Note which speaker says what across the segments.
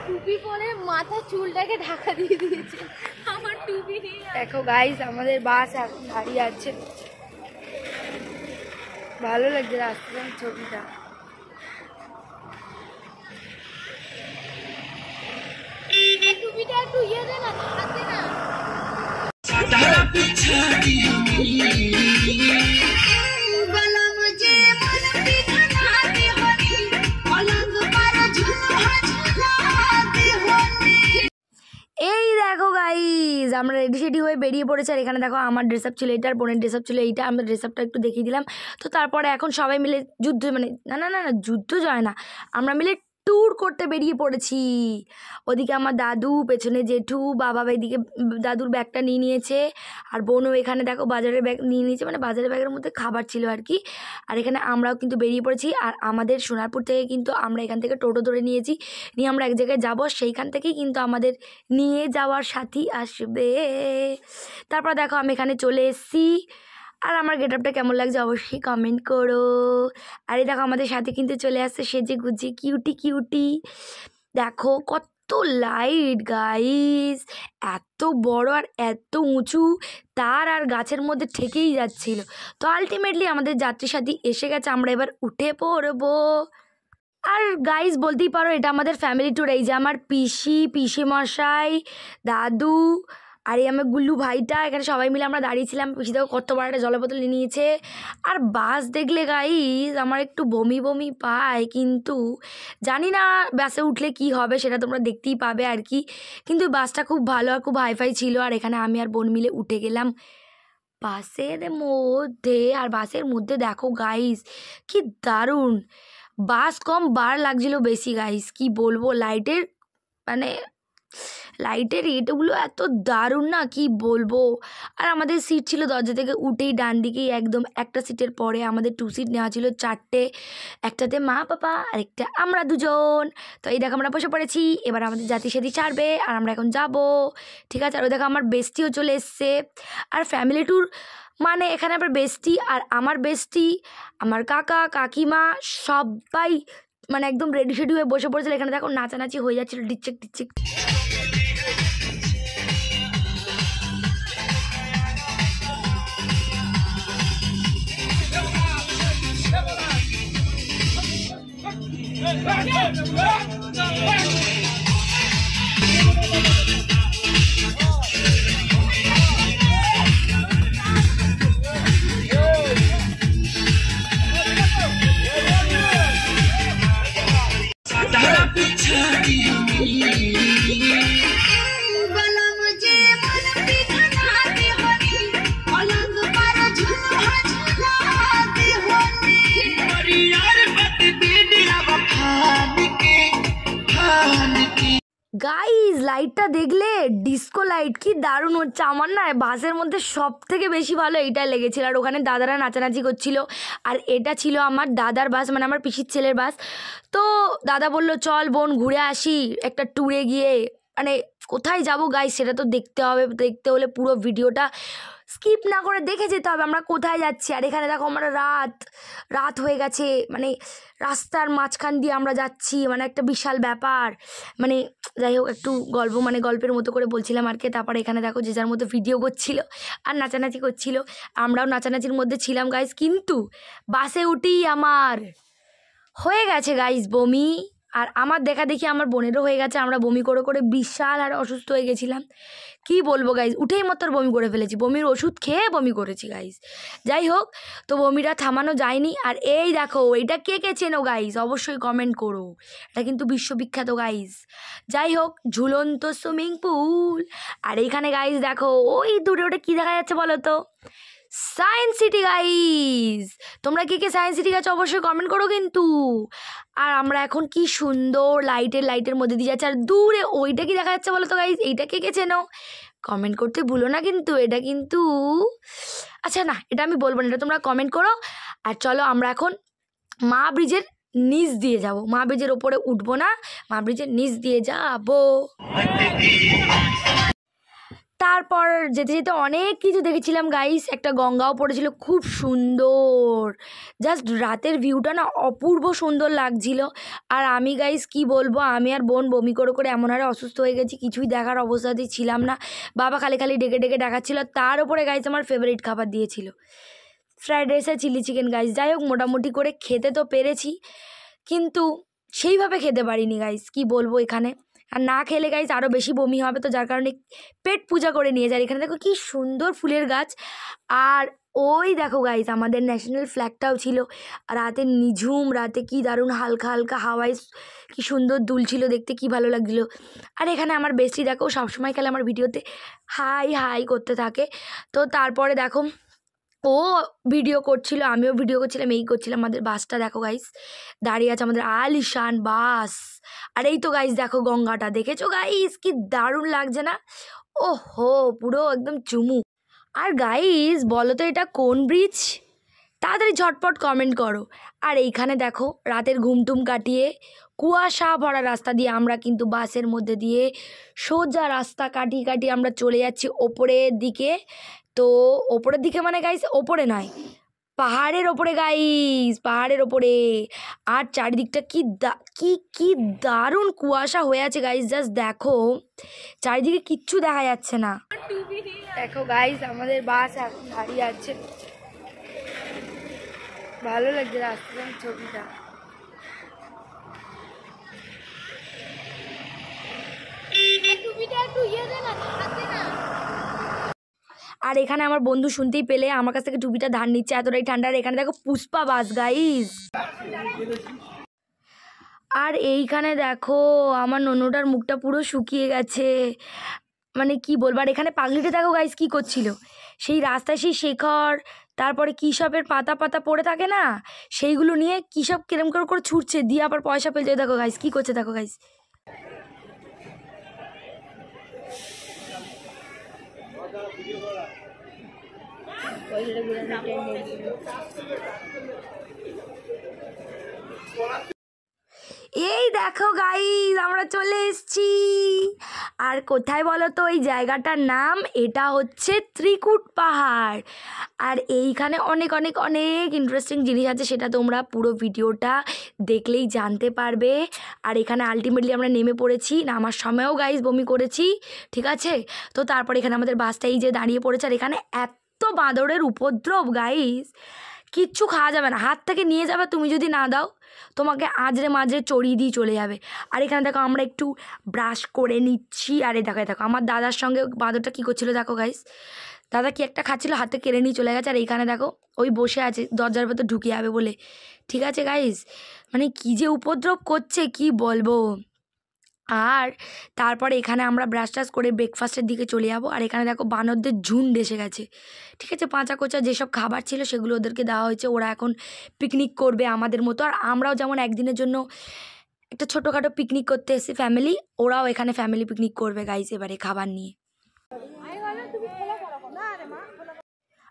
Speaker 1: টুপি পরে মাথা চুলটাকে ঢাকা দিয়ে দিয়েছে আমার টুপি নিয়ে।
Speaker 2: দেখো গাইস আমাদের বাস এখন দাঁড়িয়ে আছে, ভালো লাগছে রাস্তার ছবিটা।
Speaker 1: টুপিটা একটু ইয়ে দে না, ঢাকা দে না।
Speaker 2: এই দেখো গাইজ আমরা রেডি সেডি হয়ে বেরিয়ে পড়েছি। আর এখানে দেখো আমার ড্রেস আপ ছিল এইটা, আর বোনের ড্রেস আপ ছিল এইটা। আমরা ড্রেস আপটা একটু দেখিয়ে দিলাম। তো তারপরে এখন সবাই মিলে যুদ্ধ, মানে না না না না যুদ্ধ যায় না, আমরা মিলে ট্যুর করতে বেরিয়ে পড়েছি। ওদিকে আমার দাদু, পেছনে জেঠু, বাবা এদিকে দাদুর ব্যাগটা নিয়ে নিয়েছে, আর বোনও এখানে দেখো বাজারের ব্যাগ নিয়ে নিয়েছে, মানে বাজারের ব্যাগের মধ্যে খাবার ছিল আর কি। আর এখানে আমরাও কিন্তু বেরিয়ে পড়েছি। আর আমাদের সোনারপুর থেকে কিন্তু আমরা এখান থেকে টোটো ধরে নিয়েছি, নিয়ে আমরা এক জায়গায় যাবো, সেইখান থেকেই কিন্তু আমাদের নিয়ে যাওয়ার সাথী আসবে। তারপর দেখো আমি এখানে চলে এসেছি। আর আমার গেট আপটা কেমন লাগছে অবশ্যই কমেন্ট করো। আর এই দেখো আমাদের সাথে কিন্তু চলে আসছে সেজে গুজে কিউটি কিউটি। দেখো কত লাইট গাইস, এত বড় আর এত উঁচু তার আর গাছের মধ্যে ঠেকেই যাচ্ছিল। তো আলটিমেটলি আমাদের যাত্রী সাথী এসে গেছে, আমরা এবার উঠে পড়বো। আর গাইস বলতেই পারো এটা আমাদের ফ্যামিলি ট্যুর। এই যে আমার পিসি মশাই, দাদু, আর এই আমার গুল্লু ভাইটা, এখানে সবাই মিলে আমরা দাঁড়িয়েছিলাম। পিসি দেখো কত বড় একটা জলের বোতল নিয়ে নিয়েছে। আর বাস দেখলে গাইস আমার একটু বমি বমি পায়, কিন্তু জানি না বাসে উঠলে কি হবে, সেটা তোমরা দেখতেই পাবে আর কি। কিন্তু বাসটা খুব ভালো আর খুব হাইফাই ছিল। আর এখানে আমি আর বোন মিলে উঠে গেলাম বাসের মধ্যে। আর বাসের মধ্যে দেখো গাইস কি দারুণ, বাস কম বার লাগছিল বেশি গাইস, কি বলবো। লাইটের এগুলো এত দারুণ না, কি বলবো। আর আমাদের সিট ছিল দরজা থেকে উঠেই ডান দিকেই একদম, একটা সিটের পরে আমাদের 2 সিট নেওয়া ছিল, 4টে, একটাতে মা পাপা আর একটা আমরা দুজন। তো এই দেখো আমরা বসে পড়েছি, এবার আমাদের জাতি সাথী ছাড়বে আর আমরা এখন যাব, ঠিক আছে। আর ওই দেখো আমার বেস্টিও চলে এসছে। আর ফ্যামিলি ট্যুর মানে এখানে আবার বেস্টি আর আমার বেস্টি, আমার কাকা কাকিমা সবাই মানে একদম রেডি শেডি হয়ে বসে পড়েছিল। এখানে দেখো নাচানাচি হয়ে যাচ্ছিল, ডিচ্চিক ডিচ্চিক। গাইজ লাইটটা দেখলে ডিস্কো লাইট কি দারুণ হচ্ছে। আমার না বাসের মধ্যে সব থেকে বেশি ভালো এইটাই লেগেছিল। আর ওখানে দাদারা নাচানাচি করছিল। আর এটা ছিল আমার দাদার বাস, মানে আমার পিসির ছেলের বাস। তো দাদা বললো চল বোন ঘুরে আসি একটা ট্যুরে গিয়ে, মানে কোথায় যাবো গাইজ সেটা তো দেখতে হবে, দেখতে হলে পুরো ভিডিওটা স্কিপ না করে দেখে যেতে হবে আমরা কোথায় যাচ্ছি। আর এখানে দেখো আমরা রাত হয়ে গেছে, মানে রাস্তার মাঝখান দিয়ে আমরা যাচ্ছি, মানে একটা বিশাল ব্যাপার। মানে যাই হোক একটু গল্পের মতো করে বলছিলাম আর কি। তারপরে এখানে দেখো যে যার মতো ভিডিও করছিল আর নাচানাচি করছিল, আমরাও নাচানাচির মধ্যে ছিলাম গাইজ। কিন্তু বাসে উঠেই আমার হয়ে গেছে গাইজ বমি। আর আমার দেখা দেখি আমার বোনেরও হয়ে গেছে, আমরা বমি করে করে বিশাল আর অসুস্থ হয়ে গেছিলাম, কি বলবো গাইজ। উঠেই মাত্র বমি করে ফেলেছি, বমির ওষুধ খেয়ে বমি করেছি গাইজ। যাই হোক তো বমিটা থামানো যায়নি। আর এই দেখো এটা কে কে চেনো গাইজ অবশ্যই কমেন্ট করো, এটা কিন্তু বিশ্ববিখ্যাত গাইজ। যাই হোক ঝুলন্ত সুইমিং পুল। আর এইখানে গাইজ দেখো ওই দূরে ওটা কী দেখা যাচ্ছে বলো তো, সায়েন্স সিটি গাইজ। তোমরা কে কে সায়েন্স সিটি গেছো অবশ্যই কমেন্ট করো কিন্তু। আর আমরা এখন কি সুন্দর লাইটের মধ্যে দিয়ে যাচ্ছে। আর দূরে ওইটা কি দেখা যাচ্ছে বলো তো গাইজ, এইটা কে কে চেনো কমেন্ট করতে ভুলো না কিন্তু। এটা কিন্তু আচ্ছা না এটা আমি বলবো না, এটা তোমরা কমেন্ট করো। আর চলো আমরা এখন মা ব্রিজের নিচ দিয়ে যাব, মা ব্রিজের ওপরে উঠবো না, মা ব্রিজের নিচ দিয়ে যাবো। তারপর যেতে যেতে অনেক কিছু দেখেছিলাম গাইস। একটা গঙ্গাও পড়েছিল, খুব সুন্দর, জাস্ট রাতের ভিউটা না অপূর্ব সুন্দর লাগছিল। আর আমি গাইস কি বলবো, আমি আর বোন বমি করে করে এমন হারে অসুস্থ হয়ে গেছি, কিছুই দেখার অবস্থাতেই ছিলাম না। বাবা খালি খালি ডেকে ডেকে দেখাচ্ছিল। তার উপরে গাইস আমার ফেভারিট খাবার দিয়েছিল ফ্রাইড রাইস আর চিলি চিকেন গাইস। যাই হোক, মোটামুটি করে খেতে তো পেরেছি, কিন্তু সেইভাবে খেতে পারিনি গাইস, কি বলবো এখানে। আর না খেলে গাইস আরও বেশি বমি হবে, তো যার কারণে পেট পূজা করে নিয়ে যায়। এখানে দেখো কি সুন্দর ফুলের গাছ, আর ওই দেখো গাইস আমাদের ন্যাশনাল ফ্ল্যাগটাও ছিল। রাতে নিঝুম রাতে কি দারুণ হালকা হালকা হাওয়ায় কি সুন্দর দুলছিল, দেখতে কি ভালো লাগছিলো। আর এখানে আমার বেস্টি দেখো সবসময় খেলে আমার ভিডিওতে হাই হাই করতে থাকে। তো তারপরে দেখো ও ভিডিও করছিল, আমিও ভিডিও করছিলাম, এই করছিলাম। আমাদের বাসটা দেখো গাইস দাঁড়িয়ে আছে, আমাদের আলিশান বাস। আর এই তো গাইস দেখো গঙ্গাটা, দেখেছো গাইস কি দারুণ লাগছে না? ওহো, পুরো একদম চুমু। আর গাইস বলো তো এটা কোন ব্রিজ? তাড়াতাড়ি ঝটপট কমেন্ট করো। আর এইখানে দেখো রাতের ঘুমটুম কাটিয়ে কুয়াশা ভরা রাস্তা দিয়ে আমরা কিন্তু বাসের মধ্যে দিয়ে সোজা রাস্তা কাটিয়ে কাটিয়ে আমরা চলে যাচ্ছি ওপরের দিকে। তো ওপরের দিকে মানে গাইস ওপরে নয়, পাহাড়ের ওপরে গাইস, পাহাড়ের ওপরে। আর চারিদিকটা কি কি দারুণ কুয়াশা হয়ে আছে গাইস, জাস্ট দেখো চারিদিকে কিচ্ছু দেখা যাচ্ছে না। দেখো গাইস আমাদের বাস এখন দাঁড়িয়ে আছে, ভালো লাগছে রাস্তার ছবিটা। আর এখানে আমার বন্ধু শুনতেই পেলে আমার কাছ থেকে টুপিটা ধার নিচ্ছে, এতটাই ঠান্ডা। আর এখানে দেখো পুষ্পা বাস গাইস। আর এইখানে দেখো আমার ননুটার মুখটা পুরো শুকিয়ে গেছে, মানে কি বলবো। আর এখানে পাগলিটা দেখো গাইস কি করছিল, সেই রাস্তায় সেই শেখর, তারপরে কী সবের পাতা পাতা পড়ে থাকে না, সেইগুলো নিয়ে কী সব কেরম করে করে ছুটছে, দিয়ে আবার পয়সা ফেলছে। দেখো গাইস কী করছে, দেখো গাইস। এই দেখো গাইস আমরা চলে এসেছি। আর কোথায় বলো তো এই জায়গাটার নাম? এটা হচ্ছে ত্রিকুট পাহাড়। আর এইখানে অনেক অনেক অনেক ইন্টারেস্টিং জিনিস আছে, সেটা তোমরা পুরো ভিডিওটা দেখলেই জানতে পারবে। আর এখানে আলটিমেটলি আমরা নেমে পড়েছি, নামার সময়ও গাইস বমি করেছি, ঠিক আছে। তো তারপর এখানে আমাদের বাসটা এই যে দাঁড়িয়ে পড়েছে। আর এখানে এত বাঁদরের উপদ্রব গাইস, কিচ্ছু খাওয়া যাবে না, হাত থেকে নিয়ে যাবে, তুমি যদি না দাও তোমাকে আজরে মাঝরে চড়িয়ে দিয়ে চলে যাবে। আর এখানে দেখো আমরা একটু ব্রাশ করে নিচ্ছি। আর এই দেখো দেখো আমার দাদার সঙ্গে বাঁদরটা কী করছিল দেখো গাইস, দাদা কি একটা খাচ্ছিল, হাতে কেড়ে নিয়ে চলে গেছে। আর এইখানে দেখো ওই বসে আছে দরজার ভেতর ঢুকে যাবে বলে, ঠিক আছে গাইস। মানে কী যে উপদ্রব করছে কি বলবো। আর তারপরে এখানে আমরা ব্রাশ টাশ করে ব্রেকফাস্টের দিকে চলে যাবো। আর এখানে দেখো বানরদের ঝুন্ড এসে গেছে, ঠিক আছে। পাঁচা কোচা যেসব খাবার ছিল সেগুলো ওদেরকে দেওয়া হয়েছে, ওরা এখন পিকনিক করবে আমাদের মতো। আর আমরাও যেমন একদিনের জন্য একটা ছোটোখাটো পিকনিক করতে এসেছি ফ্যামিলি, ওরাও এখানে ফ্যামিলি পিকনিক করবে গাইস এবারে খাবার নিয়ে।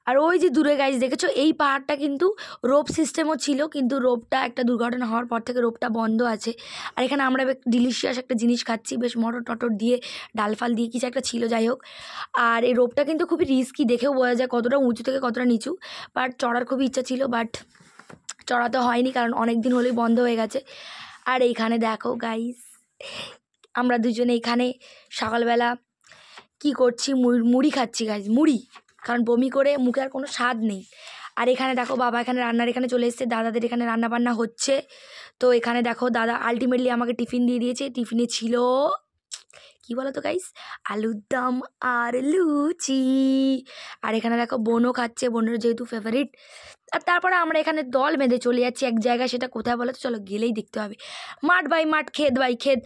Speaker 2: আর ওই যে দূরে গাইস দেখেছো এই পাহাড়টা কিন্তু রোপ সিস্টেমও ছিল, কিন্তু রোপটা একটা দুর্ঘটনা হওয়ার পর থেকে রোপটা বন্ধ আছে। আর এখানে আমরা ডিলিশিয়াস একটা জিনিস খাচ্ছি, বেশ মটর টটর দিয়ে ডাল ফাল দিয়ে কিছু একটা ছিল, যাই হোক। আর এই রোপটা কিন্তু খুবই রিস্কি, দেখেও বোঝা যায় কতটা উঁচু থেকে কতটা নিচু। বাট চড়ার খুবই ইচ্ছা ছিল, বাট চড়াতে হয়নি কারণ অনেক দিন হলেই বন্ধ হয়ে গেছে। আর এইখানে দেখো গাইস আমরা দুজনে এখানে সকালবেলা কি করছি, মুড়ি খাচ্ছি গাইস, মুড়ি, কারণ বমি করে মুখে আর কোনো স্বাদ নেই। আর এখানে দেখো বাবা এখানে রান্নার এখানে চলে এসেছে, দাদাদের এখানে রান্না বান্না হচ্ছে। তো এখানে দেখো দাদা আলটিমেটলি আমাকে টিফিন দিয়ে দিয়েছে, টিফিনে ছিল কি বলো তো গাইস, আলুর দম আর লুচি। আর এখানে দেখো বোনও খাচ্ছে, বোনের যেহেতু ফেভারিট। আর তারপরে আমরা এখানে দল বেঁধে চলে যাচ্ছি এক জায়গায়, সেটা কোথায় বলো তো, চলো গেলেই দেখতে হবে। মাঠ বাই মাঠ, ক্ষেত বাই ক্ষেত,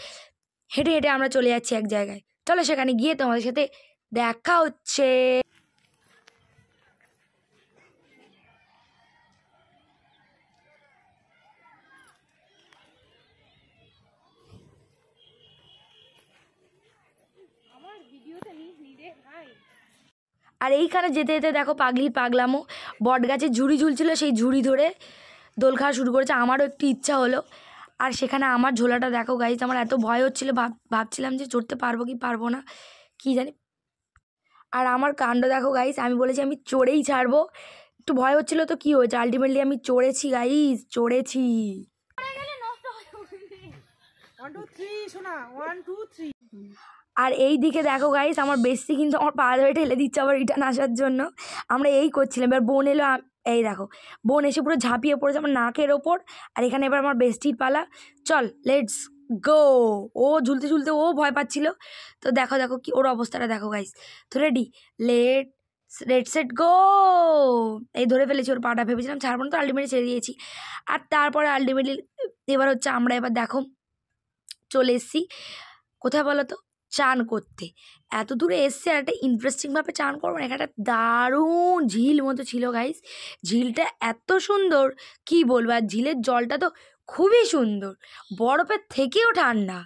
Speaker 2: হেঁটে হেঁটে আমরা চলে যাচ্ছি এক জায়গায়। চলো সেখানে গিয়ে তোমাদের সাথে দেখা হচ্ছে। আর এইখানে যেতে যেতে দেখো পাগলির পাগলামো, বট গাছে ঝুড়ি ঝুলছিল, সেই ঝুড়ি ধরে দোল খাওয়া শুরু করেছে। আমারও একটু ইচ্ছা হলো। আর সেখানে আমার ঝোলাটা দেখো গাইজ, আমার এত ভয় হচ্ছিলো, ভাবছিলাম যে চড়তে পারবো কি পারবো না, কি জানি। আর আমার কাণ্ড দেখো গাইস, আমি বলেছি আমি চড়েই ছাড়বো, একটু ভয় হচ্ছিল তো কি হয়েছে, আলটিমেটলি আমি চড়েছি গাইস, চড়েছি। আর এই দিকে দেখো গাইস, আমার বেশি কিন্তু আমার পা ধরে ঠেলে দিচ্ছে আবার রিটার্ন আসার জন্য। আমরা এই করছিলাম, এবার বোন এলো, এই দেখো বোন এসে পুরো ঝাঁপিয়ে পড়েছে আমার নাকের ওপর। আর এখানে এবার আমার বেস্টির পালা, চল লেটস গো। ও ঝুলতে ঝুলতে ও ভয় পাচ্ছিল। তো দেখো দেখো কি ওর অবস্থাটা দেখো গাইস। তো রেডি, লেট সেট গো। এই ধরে ফেলেছি ওর পাটা, ভেবেছিলাম ছাড়বো না, তো আলটিমেটলি ছেড়ে দিয়েছি। আর তারপরে আলটিমেটলি এবার হচ্ছে আমরা এবার দেখো চলে এসেছি কোথায় বলো তো, চান করতে। এত দূরে এসছে আর একটা ইন্টারেস্টিংভাবে চান করবো না, একটা দারুণ ঝিল মতো ছিল গাইস। ঝিলটা এত সুন্দর কি বলবো, আর ঝিলের জলটা তো খুবই সুন্দর, বরফের থেকেও ঠান্ডা।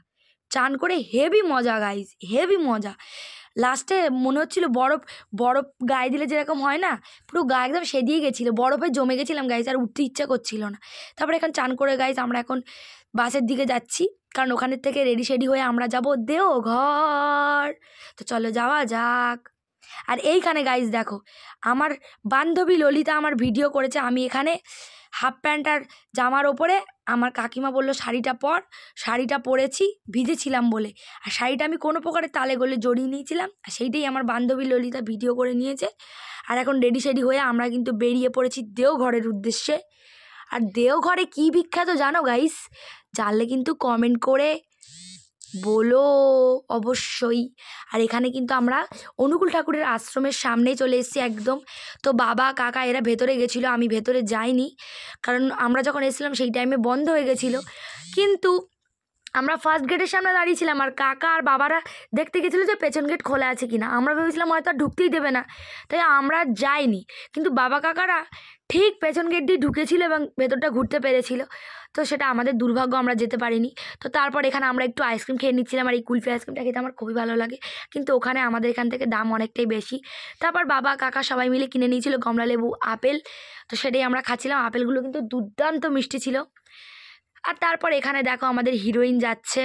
Speaker 2: চান করে হেভি মজা গাইস, হেভি মজা। লাস্টে মনে হচ্ছিল বরফ বরফ গায়ে দিলে যেরকম হয় না, পুরো গায়ে একদম সেদিয়ে গেছিলো, বরফে জমে গেছিলাম গাইস, আর উঠতে ইচ্ছা করছিল না। তারপরে এখন চান করে গাইস আমরা এখন বাসের দিকে যাচ্ছি, কারণ ওখানের থেকে রেডি শেডি হয়ে আমরা যাব দেওঘর। তো চলো যাওয়া যাক। আর এইখানে গাইস দেখো আমার বান্ধবী ললিতা আমার ভিডিও করেছে, আমি এখানে হাফ প্যান্ট আর জামার ওপরে, আমার কাকিমা বললো শাড়িটা পর, শাড়িটা পরেছি ভিজেছিলাম বলে, আর শাড়িটা আমি কোনো প্রকারে তালে গোলে জড়িয়ে নিয়েছিলাম, আর সেইটাই আমার বান্ধবী ললিতা ভিডিও করে নিয়েছে। আর এখন রেডি শেডি হয়ে আমরা কিন্তু বেরিয়ে পড়েছি দেওঘরের উদ্দেশ্যে। আর দেওঘরে কি বিখ্যাত জানো গাইস? জানলে কিন্তু কমেন্ট করে বলো অবশ্যই। আর এখানে কিন্তু আমরা অনুকূল ঠাকুরের আশ্রমের সামনেই চলে এসেছি একদম। তো বাবা কাকা এরা ভেতরে গেছিলো, আমি ভেতরে যাইনি, কারণ আমরা যখন এসেছিলাম সেই টাইমে বন্ধ হয়ে গেছিলো। কিন্তু আমরা ফার্স্ট গেটের সামনে দাঁড়িয়েছিলাম, আর কাকা আর বাবারা দেখতে গেছিলো যে পেছন গেট খোলা আছে কিনা। আমরা ভেবেছিলাম হয়তো আর ঢুকতেই দেবে না, তাই আমরা যাইনি। কিন্তু বাবা কাকারা ঠিক পেছন গেট দিয়ে ঢুকেছিল এবং ভেতরটা ঘুরতে পেরেছিল। তো সেটা আমাদের দুর্ভাগ্য, আমরা যেতে পারিনি। তো তারপর এখানে আমরা একটু আইসক্রিম খেয়ে নিচ্ছিলাম, আর এই কুলফি আইসক্রিমটা খেতে আমার খুবই ভালো লাগে, কিন্তু ওখানে আমাদের এখান থেকে দাম অনেকটাই বেশি। তারপর বাবা কাকা সবাই মিলে কিনে নিয়েছিল কমলালেবু, আপেল, তো সেটাই আমরা খাচ্ছিলাম। আপেলগুলো কিন্তু দুর্দান্ত মিষ্টি ছিল। আর তারপর এখানে দেখো আমাদের হিরোইন যাচ্ছে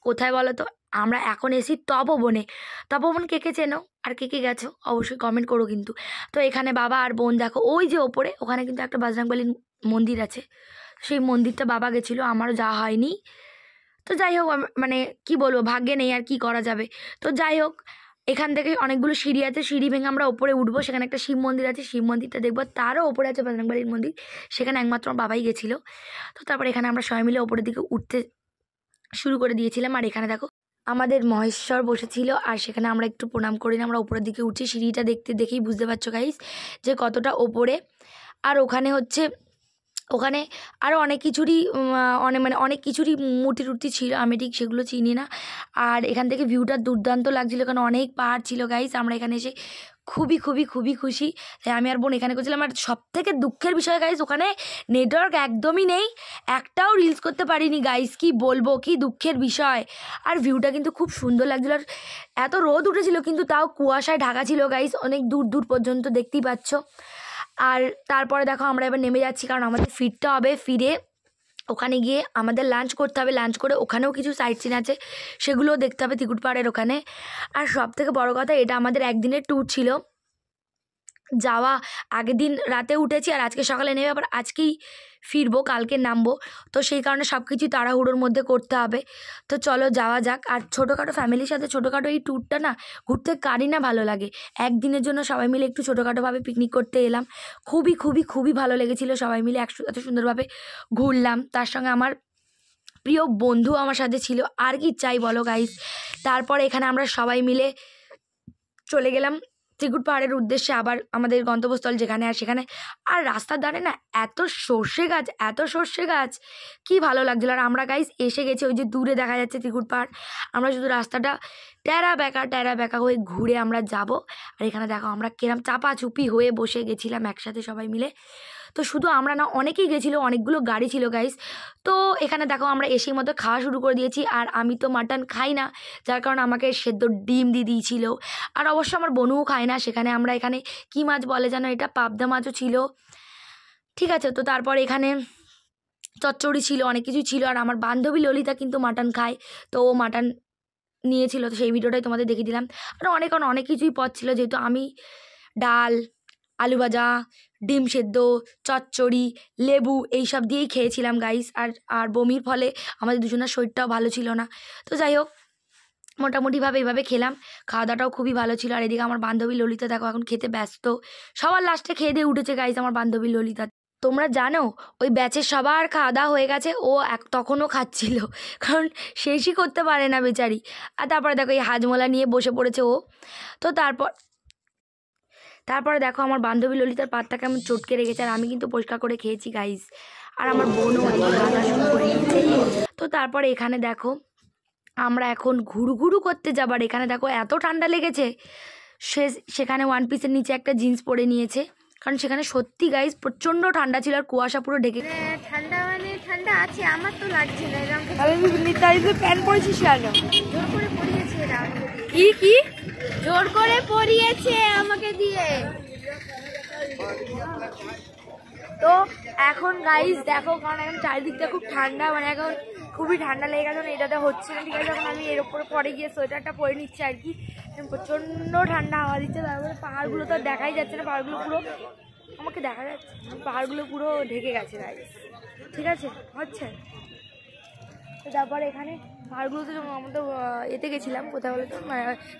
Speaker 2: কোথায় বলো তো, আমরা এখন এসি তপবনে। তপবন কে কে চেনো আর কে কে গেছো অবশ্যই কমেন্ট করো কিন্তু। তো এখানে বাবা আর বোন দেখো ওই যে ওপরে, ওখানে কিন্তু একটা বজরংবলীর মন্দির আছে, সেই মন্দিরটা বাবা গেছিলো, আমারও যাওয়া হয়নি। তো যাই হোক, মানে কি বলবো, ভাগ্যে নেই আর কি করা যাবে। তো যাই হোক, এখান থেকে অনেকগুলো সিঁড়ি আছে, সিঁড়ি ভেঙে আমরা ওপরে উঠবো, সেখানে একটা শিব মন্দির আছে, শিব মন্দিরটা দেখবো, তারও ওপরে আছে বজরংবলীর মন্দির, সেখানে একমাত্র আমার বাবাই গেছিলো। তো তারপর এখানে আমরা সবাই মিলে ওপরের দিকে উঠতে শুরু করে দিয়েছিলাম। আর এখানে দেখো আমাদের মহেশ্বর বসেছিল, আর সেখানে আমরা একটু প্রণাম করি, আমরা উপরের দিকে উঠছি। সিঁড়িটা দেখেই বুঝতে পারছো গাইস যে কতটা ওপরে। আর ওখানে হচ্ছে ওখানে আরও অনেক কিছুরই অনেক কিছুরই মূর্তি টুর্তি ছিল, আমি ঠিক সেগুলো চিনি না। আর এখান থেকে ভিউটা দুর্দান্ত লাগছিলো, কারণ অনেক পাহাড় ছিল গাইস। আমরা এখানে এসে খুবই খুবই খুবই খুশি, তাই আমি আর বোন এখানে করছিলাম। আর সবথেকে দুঃখের বিষয় গাইস, ওখানে নেটওয়ার্ক একদমই নেই, একটাও রিলস করতে পারিনি গাইস, কি বলবো, কি দুঃখের বিষয়। আর ভিউটা কিন্তু খুব সুন্দর লাগছিলো, আর এত রোদ উঠেছিল কিন্তু তাও কুয়াশায় ঢাকা ছিল গাইস, অনেক দূর দূর পর্যন্ত দেখতেই পাচ্ছ। আর তারপরে দেখো আমরা এবার নেমে যাচ্ছি, কারণ আমাদের ফিরতে হবে, ফিরে ওখানে গিয়ে আমাদের লাঞ্চ করতে হবে, লাঞ্চ করে ওখানেও কিছু সাইট সিন আছে, সেগুলোও দেখতে হবে ত্রিকুট পাহাড়ের ওখানে। আর সবথেকে বড় কথা, এটা আমাদের একদিনের ট্যুর ছিল, যাওয়া আগের দিন রাতে উঠেছি, আর আজকে সকালে নেমে আবার আজকেই ফিরবো, কালকে নামবো। তো সেই কারণে সব কিছুই তাড়াহুড়োর মধ্যে করতে হবে। তো চলো যাওয়া যাক। আর ছোটোখাটো ফ্যামিলির সাথে ছোটোখাটো এই ট্যুরটা না ঘুরতে কারই না ভালো লাগে। একদিনের জন্য সবাই মিলে একটু ছোটোখাটোভাবে পিকনিক করতে এলাম, খুবই খুবই খুবই ভালো লেগেছিলো, সবাই মিলে এত সুন্দরভাবে ঘুরলাম। তার সঙ্গে আমার প্রিয় বন্ধু আমার সাথে ছিল, আর কি চাই বলো গাইস। তারপরে এখানে আমরা সবাই মিলে চলে গেলাম ত্রিকুট পাহাড়ের উদ্দেশ্যে, আবার আমাদের গন্তব্যস্থল যেখানে। আর সেখানে আর রাস্তার ধারে না এত সর্ষে গাছ, কি ভালো লাগছিলো। আর আমরা গাইস এসে গেছি, ওই যে দূরে দেখা যাচ্ছে ত্রিকুট পাহাড়, আমরা শুধু রাস্তাটা ট্যারা ব্যাকা হয়ে ঘুরে আমরা যাব। আর এখানে দেখো আমরা কিরম চাপাচুপি হয়ে বসে গেছিলাম একসাথে সবাই মিলে। তো শুধু আমরা না, অনেকেই গেছিলো, অনেকগুলো গাড়ি ছিল গাইস। তো এখানে দেখো আমরা এসেই মতো খাওয়া শুরু করে দিয়েছি, আর আমি তো মাটন খাই না, যার কারণে আমাকে সেদ্ধ ডিম দিয়ে দিয়েছিল। আর অবশ্য আমার বোনও খায় না। সেখানে আমরা এখানে কী মাছ বলে যেন, এটা পাবদা মাছও ছিল, ঠিক আছে। তো তারপর এখানে চচ্চড়ি ছিল, অনেক কিছু ছিল। আর আমার বান্ধবী ললিতা কিন্তু মাটন খায়, তো ও মাটন নিয়েছিল, তো সেই ভিডিওটাই তোমাদের দেখিয়ে দিলাম। আর অনেক কিছুই পদ ছিল, যেহেতু আমি ডাল, আলু ভাজা, ডিম সেদ্ধ, চচ্চড়ি, লেবু এইসব দিয়েই খেয়েছিলাম গাইস। আর বমির ফলে আমাদের দুজনের শরীরটাও ভালো ছিল না। তো যাই হোক, মোটামুটিভাবে এইভাবে খেলাম। খাওয়া দাওয়াটাও খুবই ভালো ছিল। আর এদিকে আমার বান্ধবী ললিতা দেখো এখন খেতে ব্যস্ত। সবার লাস্টে খেয়ে দিয়ে উঠেছে গাইস আমার বান্ধবী ললিতা। তোমরা জানো ওই ব্যাচের সবার খাওয়া দাওয়া হয়ে গেছে, ও তখনও খাচ্ছিল, কারণ শেষই করতে পারে না বেচারি। আর তারপরে দেখো এই হাজমোলা নিয়ে বসে পড়েছে ও। তো তারপরে দেখো আমার বান্ধবী ললিতার পাতটা কেমন চটকে রেখেছে, আর আমি কিন্তু পরিষ্কার করে খেয়েছি গাইস। আর আমার বোনও খাওয়া শুরু করে দিয়েছে। তো তারপরে এখানে দেখো আমরা এখন ঘুরু করতে যাবার, এখানে দেখো এত ঠান্ডা লেগেছে, সেখানে ওয়ান পিসের নিচে একটা জিন্স পরে নিয়েছে, কারণ সেখানে সত্যি গাইস প্রচণ্ড ঠান্ডা ছিল আর কুয়াশা পুরো ঢেকে।
Speaker 1: ঠান্ডা মানে ঠান্ডা আছে, আমার তো লাগছে না এরকম।
Speaker 2: প্যান্ট পরেছিস কেন?
Speaker 1: জোর করে পরিয়েছে এরা আমাকে দিয়ে।
Speaker 2: কি
Speaker 1: জোর করে পরিয়েছে আমাকে দিয়ে।
Speaker 2: তো এখন গাইস দেখো, কারণ এখন চারিদিকটা খুব ঠান্ডা, মানে এখন খুবই ঠান্ডা লেগে গেছে, এটাতে হচ্ছে না, ঠিক আছে। এখন আমি এর উপরে পরে গিয়ে সোয়েটারটা পরে নিচ্ছি আর কি। প্রচণ্ড ঠান্ডা হাওয়া দিচ্ছে, তারপরে পাহাড়গুলো তো দেখাই যাচ্ছে না, পাহাড়গুলো পুরো আমাকে দেখা যাচ্ছে, পাহাড়গুলো পুরো ঢেকে গেছে গাইস, ঠিক আছে হচ্ছে। তো তারপরে এখানে পাহাড়গুলোতে আমরা তো এতে গেছিলাম, কোথাও বলে তো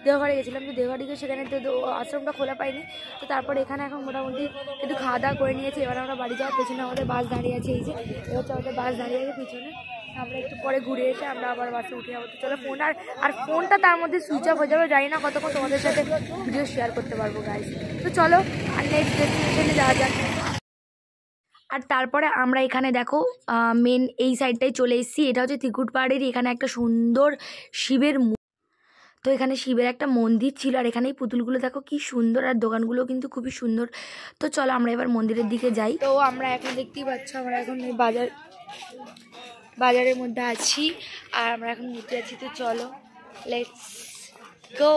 Speaker 2: দেওঘরে গেছিলাম। তো দেওঘরে গিয়ে সেখানে তো আশ্রমটা খোলা পাইনি। তো তারপরে এখানে এখন মোটামুটি একটু খাওয়া দাওয়া করে নিয়েছি। এবার আমরা বাড়ি যাওয়ার পেছনে আমাদের বাস দাঁড়িয়ে আছে, এই যে এবার হচ্ছে আমাদের বাস দাঁড়িয়ে আছে পিছনে। আমরা একটু পরে ঘুরে এসে আমরা আবার বাসে উঠে যাবো। তো চলো ফোন আর ফোনটা তার মধ্যে সুইচ অফ হয়ে যাবে, জানি না কতক্ষণ তোমাদের সাথে ভিডিও শেয়ার করতে পারবো গাইস। তো চলো আর নেক্সট ডেস্টিনেশনে যাওয়া যাক। আর তারপরে আমরা এখানে দেখো মেন এই সাইডটাই চলে এসেছি। এটা হচ্ছে ত্রিকুট পাহাড়েরই এখানে একটা সুন্দর শিবের, তো এখানে শিবের একটা মন্দির ছিল। আর এখানে এই পুতুলগুলো দেখো কি সুন্দর, আর দোকানগুলো কিন্তু খুবই সুন্দর। তো চলো আমরা এবার মন্দিরের দিকে যাই। তো আমরা এখন দেখতেই পাচ্ছ আমরা এখন এই বাজারের মধ্যে আছি, আর আমরা এখন ঘুরতে যাচ্ছি। তো চলো লেটস গো।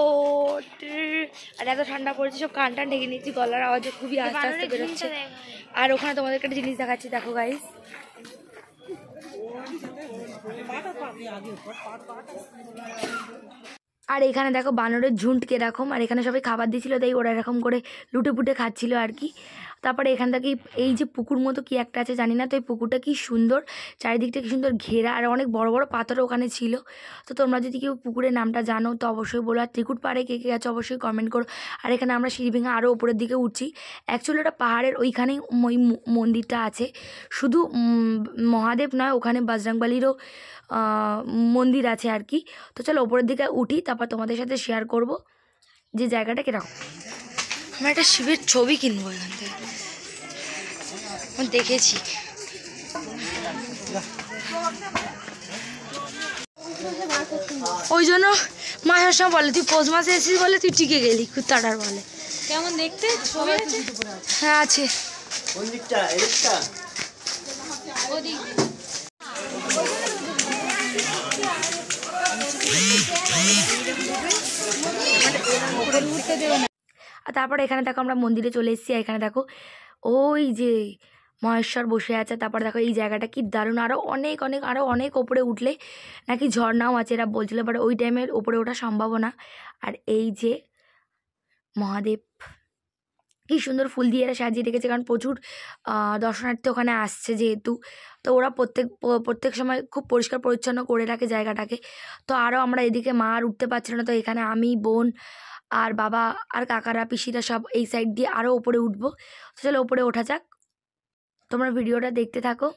Speaker 2: আর এত ঠান্ডা পড়েছে, সব কান টান ঢেকে নিচ্ছি, গলার আওয়াজে খুবই আস্তে আস্তে বেরোচ্ছে। আর ওখানে তোমাদেরকে একটা জিনিস দেখাচ্ছি, দেখো গাইস। আর এখানে দেখো বানরের ঝুন্ড কিরকম, আর এখানে সবাই খাবার দিচ্ছিল, তাই ওরা এরকম করে লুটে পুটে খাচ্ছিল আর কি। তারপরে এখান থেকে এই যে পুকুর মতো কি একটা আছে জানি না, তো এই পুকুরটা কি সুন্দর, চারিদিকটা কি সুন্দর ঘেরা, আর অনেক বড় বড় পাথরও ওখানে ছিল। তো তোমরা যদি কেউ পুকুরের নামটা জানো তো অবশ্যই বলো। আর ত্রিকুট পাহাড়ে কে কে আছে অবশ্যই কমেন্ট করো। আর এখানে আমরা সিঁড়ি ভেঙে আরও উপরের দিকে উঠছি। অ্যাকচুয়ালি ওটা পাহাড়ের ওইখানেই ওই মন্দিরটা আছে, শুধু মহাদেব নয়, ওখানে বজরংবলীরও মন্দির আছে আর কি। তো চলো ওপরের দিকে উঠি, তারপর তোমাদের সাথে শেয়ার করব যে জায়গাটা কীরকম। আমরা একটা শিবের ছবি কিনবো এখান থেকে, দেখেছি। ওই জন্য মা সবসময় বলে তুই পৌষ মাসে এসেছিস বলে তুই টিকে গেলি, কুত্তাটার বলে।
Speaker 1: কেমন দেখতে ছবি আছে?
Speaker 2: হ্যাঁ আছে। আর তারপরে এখানে দেখো আমরা মন্দিরে চলে এসেছি। এখানে দেখো ওই যে মহেশ্বর বসে আছে। তারপরে দেখো এই জায়গাটা কি দারুণ, আরও অনেক ওপরে উঠলে নাকি ঝর্ণাও আছে এরা বলছিল, বাট ওই টাইমের ওপরে ওঠা সম্ভব না। আর এই যে মহাদেব, কি সুন্দর ফুল দিয়ে এরা সাজিয়ে রেখেছে, কারণ প্রচুর দর্শনার্থী ওখানে আসছে যেহেতু, তো ওরা প্রত্যেক সময় খুব পরিষ্কার পরিচ্ছন্ন করে রাখে জায়গাটাকে। তো আরও আমরা এদিকে মা আর উঠতে পারছিল না, তো এখানে আমি, বোন আর বাবা আর কাকারা পিসিরা সব এই সাইড দিয়ে আরও ওপরে উঠবো। তো চলো ওপরে ওঠা যাক, তোমরা ভিডিওটা দেখতে থাকো।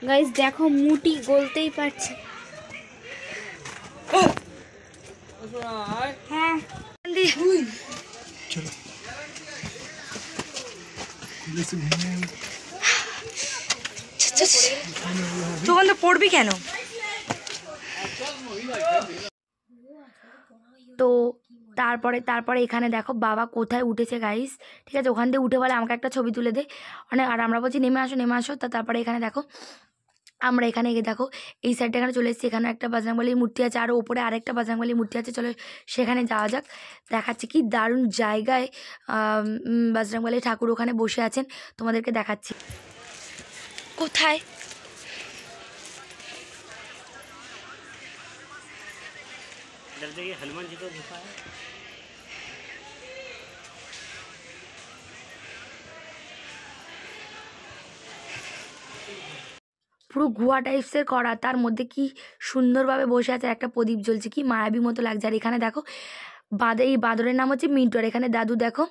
Speaker 1: গাইস দেখো মুটি গলতেই পারছে। হ্যাঁ
Speaker 2: চলো করবি কেন? তো তারপরে এখানে দেখো বাবা কোথায় উঠেছে গাইস, ঠিক আছে, ওখান থেকে উঠে বলে আমাকে একটা ছবি তুলে দে, মানে আর আমরা বলছি নেমে আসো। তারপরে এখানে দেখো আমরা এখানে দেখো এই সাইডটা এখানে চলে এসেছি, এখানে একটা বজরংবলীর মূর্তি আছে, আর ওপরে আরেকটা বজরংবলীর মূর্তি আছে, চলো সেখানে যাওয়া যাক। দেখাচ্ছি কি দারুণ জায়গায় বজরংবলী ঠাকুর ওখানে বসে আছেন, তোমাদেরকে দেখাচ্ছি। কোথায়?
Speaker 3: हनुमान जी को दिखा है।
Speaker 2: পুরো গুহা টাইপসের করা, তার মধ্যে কি সুন্দরভাবে বসে আছে, একটা প্রদীপ জ্বলছে, কি মায়াবী মতো লাগছে। আর এখানে দেখো এই বাদরের নাম হচ্ছে মিন্টু, আর এখানে দাদু দেখো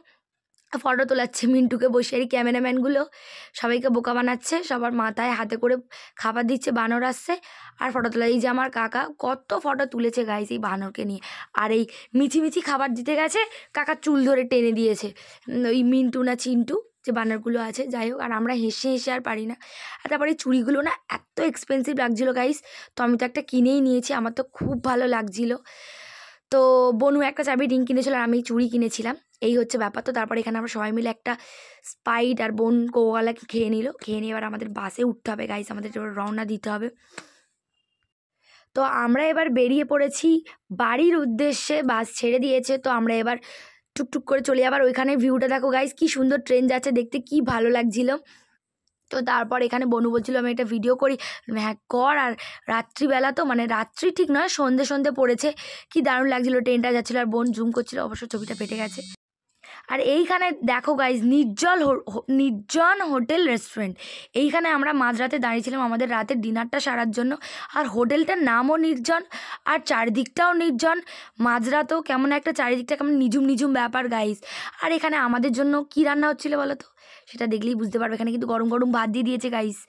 Speaker 2: ফটো তোলাচ্ছে মিন্টুকে বসে, আর ক্যামেরাম্যানগুলো সবাইকে বোকা বানাচ্ছে, সবার মাথায় হাতে করে খাবার দিচ্ছে, বানর আসছে আর ফটো তোলা। এই যে আমার কাকা কত ফটো তুলেছে গাইস এই বানরকে নিয়ে, আর এই মিছি খাবার দিতে গেছে, কাকা চুল ধরে টেনে দিয়েছে ওই মিন্টু না চিন্টু যে বানরগুলো আছে, যাই হোক। আর আমরা হেসে আর পারি না। আর তারপরে এই চুড়িগুলো না এত এক্সপেন্সিভ লাগছিলো গাইস, তো আমি তো একটা কিনেই নিয়েছি, আমার তো খুব ভালো লাগছিলো। তো বনু একটা চাবি রিং কিনেছিল আর আমি চুড়ি কিনেছিলাম, এই হচ্ছে ব্যাপার। তো তারপরে এখানে আমরা সবাই মিলে একটা স্পাইট আর বোন কোকালাকে খেয়ে নিয়ে এবার আমাদের বাসে উঠতে হবে গাইস, আমাদের রওনা দিতে হবে। তো আমরা এবার বেরিয়ে পড়েছি বাড়ির উদ্দেশ্যে, বাস ছেড়ে দিয়েছে, তো আমরা এবার টুকটুক করে চলে যাবার। ওইখানে ভিউটা দেখো গাইস, কি সুন্দর ট্রেন যাচ্ছে, দেখতে কি ভালো লাগছিল। তো তারপর এখানে বনু বলছিল আমি একটা ভিডিও করি, হ্যাঁ কর। আর রাত্রিবেলা তো মানে রাত্রি ঠিক নয়, সন্ধে পড়েছে, কি দারুণ লাগছিল, ট্রেনটা যাচ্ছিলো আর বোন জুম করছিল, অবশ্য ছবিটা ফেটে গেছে। আর এইখানে দেখো গাইজ নির্জন হোটেল রেস্টুরেন্ট, এইখানে আমরা মাঝরাতে দাঁড়িয়েছিলাম আমাদের রাতের ডিনারটা সারার জন্য। আর হোটেলটার নামও নির্জন আর চারিদিকটাও নির্জন, মাঝরাতেও কেমন একটা চারিদিকটা কেমন নিঝুম ব্যাপার গাইজ। আর এখানে আমাদের জন্য কি রান্না হচ্ছিলো বলো তো, সেটা দেখলেই বুঝতে পারবে। এখানে কিন্তু গরম ভাত দিয়ে দিয়েছে গাইস।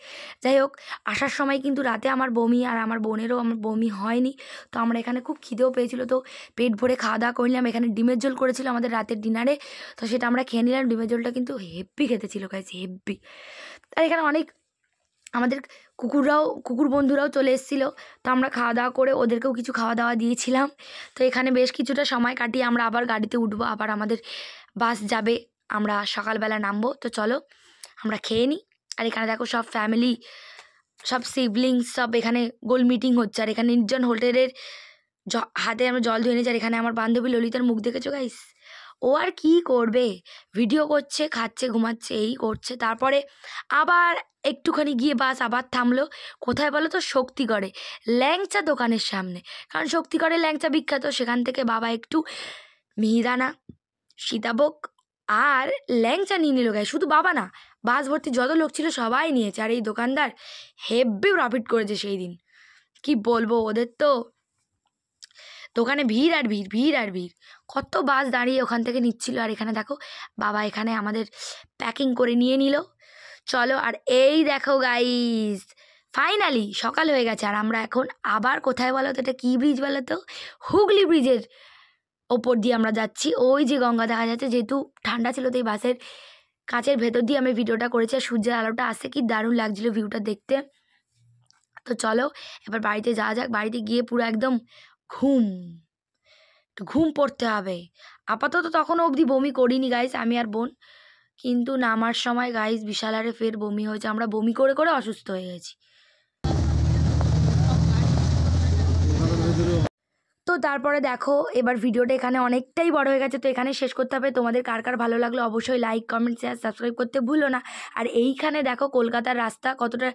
Speaker 2: যাই হোক, আসার সময় কিন্তু রাতে আমার বমি, আর আমার বোনেরও আমার বমি হয়নি। তো আমরা এখানে খুব খিদেও পেয়েছিল, তো পেট ভরে খাওয়া দাওয়া করলাম। এখানে ডিমের ঝোল করেছিল আমাদের রাতের ডিনারে, তো সেটা আমরা খেয়ে নিলাম। ডিমের ঝোলটা কিন্তু হেব্বি খেতে ছিল গাইস, হেব্বি। আর এখানে অনেক আমাদের কুকুর বন্ধুরাও চলে এসেছিলো, তো আমরা খাওয়া দাওয়া করে ওদেরকেও কিছু খাওয়া দাওয়া দিয়েছিলাম। তো এখানে বেশ কিছুটা সময় কাটিয়ে আমরা আবার গাড়িতে উঠবো, আবার আমাদের বাস যাবে, আমরা সকালবেলা নামবো। তো চলো আমরা খেয়ে নিই। আর এখানে দেখো সব ফ্যামিলি, সব সিবলিংস সব এখানে গোল মিটিং হচ্ছে। আর এখানে নির্জন হোটেলের হাতে আমরা জল ধুয়ে নিয়েছি। আর এখানে আমার বান্ধবী ললিতার মুখ দেখেছো গাইস, ও আর কি করবে, ভিডিও করছে, খাচ্ছে, ঘুমাচ্ছে, এই করছে। তারপরে আবার একটুখানি গিয়ে বাস আবার থামলো, কোথায় বলো তো, শক্তিগড়ে, ল্যাংচা দোকানের সামনে, কারণ শক্তিগড়ে ল্যাংচা বিখ্যাত। সেখান থেকে বাবা একটু মিহিদানা, সীতাভোগ আর ল্যাংচা নিয়ে নিল গায়ে। শুধু বাবা না, বাস ভর্তি যত লোক ছিল সবাই নিয়েছে। আর এই দোকানদার হেব্বি প্রফিট করেছে সেই দিন, কি বলবো, ওদের তো দোকানে ভিড় আর ভিড়, কত বাস দাঁড়িয়ে ওখান থেকে নিচ্ছিল। আর এখানে দেখো বাবা এখানে আমাদের প্যাকিং করে নিয়ে নিল। চলো, আর এই দেখো গাইস, ফাইনালি সকাল হয়ে গেছে। আর আমরা এখন আবার কোথায় বলো তো, এটা কী ব্রিজ বলো তো, হুগলি ব্রিজের ওপর দিয়ে আমরা যাচ্ছি। ওই যে গঙ্গা দেখা যাচ্ছে, যেহেতু ঠান্ডা ছিল তো এই বাসের কাঁচের ভেতর দিয়ে আমি ভিডিওটা করেছি। আর সূর্যের আলোটা আসছে, কি দারুণ লাগছিল ভিউটা দেখতে। তো চলো এবার বাড়িতে যাওয়া যাক। বাড়িতে গিয়ে পুরো একদম ঘুম পড়তে হবে। আপাতত তখনও অবধি বমি করিনি গাইস আমি আর বোন, কিন্তু নামার সময় গাইস বিশাল আরে ফের বমি হয়েছে। আমরা বমি করে অসুস্থ হয়ে গেছি। তো তারপরে দেখো এবার ভিডিওটা এখানে অনেকটাই বড় হয়ে গেছে, তো এখানে শেষ করতে হবে। তোমাদের কার কার ভালো লাগলো অবশ্যই লাইক, কমেন্ট, শেয়ার, সাবস্ক্রাইব করতে ভুলো না। আর এইখানে দেখো কলকাতার রাস্তা কতটা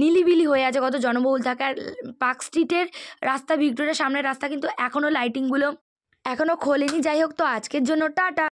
Speaker 2: নিলিবিলি হয়ে আছে, কত জনবহুল থাকে। আর পার্ক স্ট্রিটের রাস্তা, ভিক্টোরিয়ার সামনের রাস্তা কিন্তু এখনও লাইটিংগুলো এখনও খোলেনি। যাই হোক, তো আজকের জন্য টাটা।